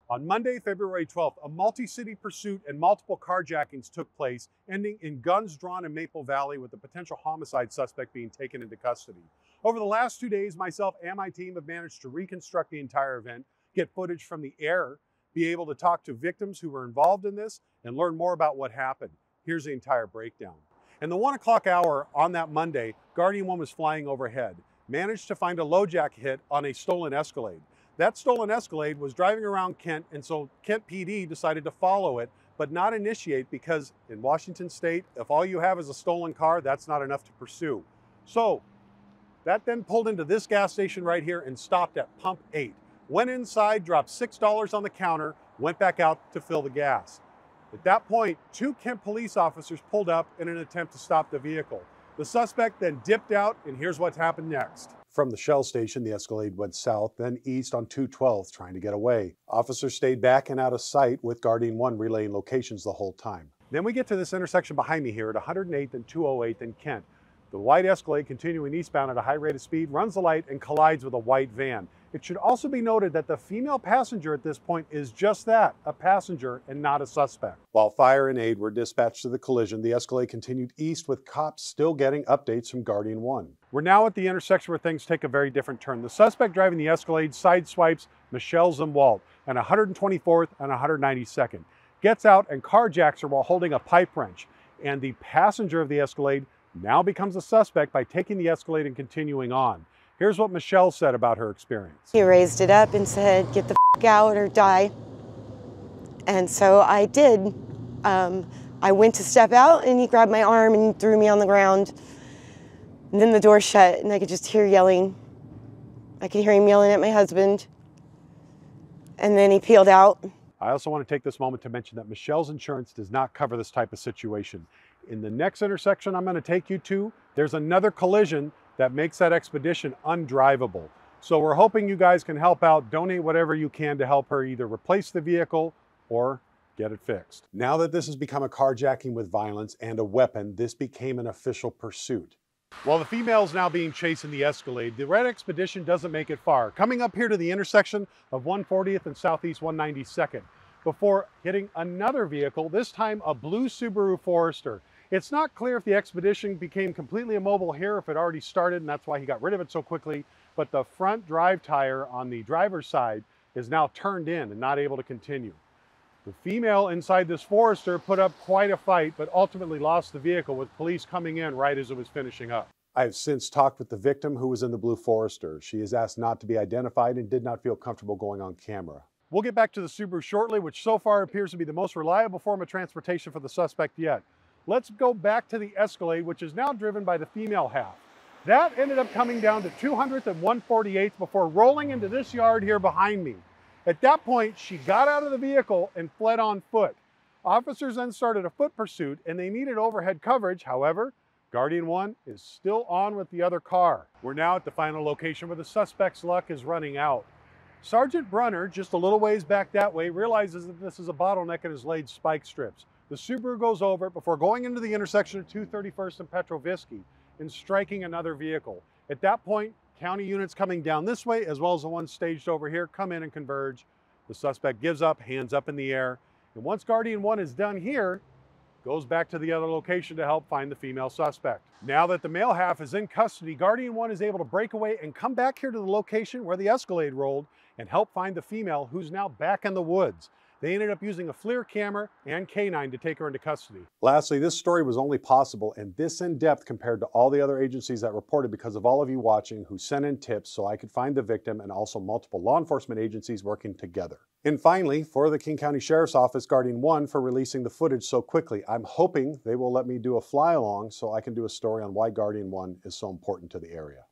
On Monday, February 12th, a multi-city pursuit and multiple carjackings took place, ending in guns drawn in Maple Valley with a potential homicide suspect being taken into custody. Over the last 2 days, myself and my team have managed to reconstruct the entire event, get footage from the air, be able to talk to victims who were involved in this, and learn more about what happened. Here's the entire breakdown. In the 1 o'clock hour on that Monday, Guardian 1 was flying overhead, managed to find a LoJack hit on a stolen Escalade. That stolen Escalade was driving around Kent, and so Kent PD decided to follow it, but not initiate, because in Washington State, if all you have is a stolen car, that's not enough to pursue. So that then pulled into this gas station right here and stopped at pump 8. Went inside, dropped $6 on the counter, went back out to fill the gas. At that point, 2 Kent police officers pulled up in an attempt to stop the vehicle. The suspect then dipped out, and here's what's happened next. From the Shell station, the Escalade went south, then east on 212th, trying to get away. Officers stayed back and out of sight, with Guardian 1 relaying locations the whole time. Then we get to this intersection behind me here at 108th and 208th in Kent. The white Escalade, continuing eastbound at a high rate of speed, runs the light and collides with a white van. It should also be noted that the female passenger at this point is just that, a passenger and not a suspect. While fire and aid were dispatched to the collision, the Escalade continued east, with cops still getting updates from Guardian 1. We're now at the intersection where things take a very different turn. The suspect driving the Escalade sideswipes Michelle Zimwalt on 124th and 192nd. Gets out and carjacks her while holding a pipe wrench. And the passenger of the Escalade now becomes a suspect by taking the Escalade and continuing on. Here's what Michelle said about her experience. He raised it up and said, "Get the f out or die." And so I did. I went to step out and he grabbed my arm and threw me on the ground. And then the door shut and I could just hear yelling. I could hear him yelling at my husband. And then he peeled out. I also want to take this moment to mention that Michelle's insurance does not cover this type of situation. In the next intersection I'm going to take you to, there's another collision that makes that expedition undrivable. So we're hoping you guys can help out, donate whatever you can to help her either replace the vehicle or get it fixed. Now that this has become a carjacking with violence and a weapon, this became an official pursuit. While the female is now being chased in the Escalade, the red expedition doesn't make it far, coming up here to the intersection of 140th and Southeast 192nd, before hitting another vehicle, this time a blue Subaru Forester. It's not clear if the expedition became completely immobile here, if it already started, and that's why he got rid of it so quickly, but the front drive tire on the driver's side is now turned in and not able to continue. The female inside this Forester put up quite a fight, but ultimately lost the vehicle, with police coming in right as it was finishing up. I have since talked with the victim, who was in the blue Forester. She has asked not to be identified and did not feel comfortable going on camera. We'll get back to the Subaru shortly, which so far appears to be the most reliable form of transportation for the suspect yet. Let's go back to the Escalade, which is now driven by the female half. That ended up coming down to 200th and 148th before rolling into this yard here behind me. At that point, she got out of the vehicle and fled on foot. Officers then started a foot pursuit and they needed overhead coverage. However, Guardian 1 is still on with the other car. We're now at the final location where the suspect's luck is running out. Sergeant Brunner, just a little ways back that way, realizes that this is a bottleneck and has laid spike strips. The Subaru goes over it before going into the intersection of 231st and Petrovisky and striking another vehicle. At that point, county units coming down this way, as well as the ones staged over here, come in and converge. The suspect gives up, hands up in the air, and once Guardian 1 is done here, goes back to the other location to help find the female suspect. Now that the male half is in custody, Guardian 1 is able to break away and come back here to the location where the Escalade rolled and help find the female, who's now back in the woods. They ended up using a FLIR camera and K9 to take her into custody. Lastly, this story was only possible and this in-depth compared to all the other agencies that reported because of all of you watching who sent in tips so I could find the victim, and also multiple law enforcement agencies working together. And finally, for the King County Sheriff's Office, Guardian 1 for releasing the footage so quickly. I'm hoping they will let me do a fly-along so I can do a story on why Guardian 1 is so important to the area.